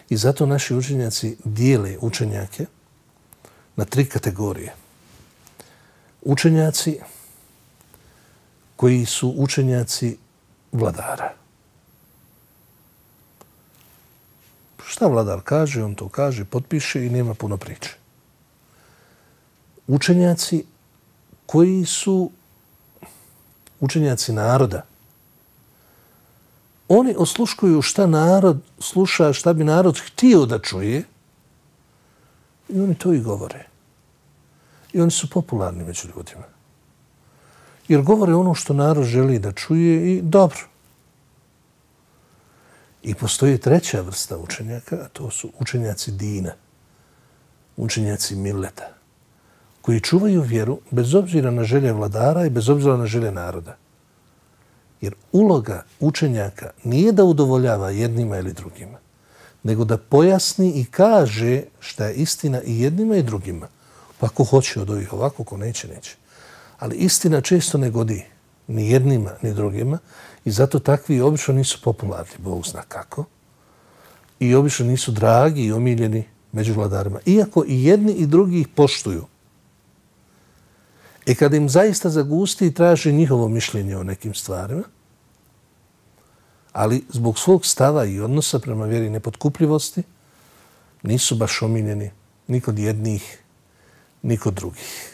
I zato naši učenjaci dijele učenjake na 3 kategorije. Učenjaci koji su učenjaci vladara. Šta vladar kaže, on to kaže, potpiše i nema puno priče. Učenjaci koji su učenjaci naroda. Oni osluškuju šta narod sluša, šta bi narod htio da čuje i oni to i govore. I oni su popularni među ljudima. Jer govore ono što narod želi da čuje i dobro. I postoji 3. vrsta učenjaka, a to su učenjaci dina, učenjaci milleta, koji čuvaju vjeru bez obzira na želje vladara i bez obzira na želje naroda. Jer uloga učenjaka nije da udovoljava jednima ili drugima, nego da pojasni i kaže šta je istina i jednima i drugima. Pa ko hoće od ovih ovako, ko neće, neće. Ali istina često ne godi ni jednima, ni drugima i zato takvi obično nisu popularni, Bog zna kako. I obično nisu dragi i omiljeni među vladarima. Iako i jedni i drugi ih poštuju. I kada im zaista zagusti i traži njihovo mišljenje o nekim stvarima, ali zbog svog stava i odnosa prema vjeri nepotkupljivosti nisu baš omiljeni ni kod jednih, ni kod drugih.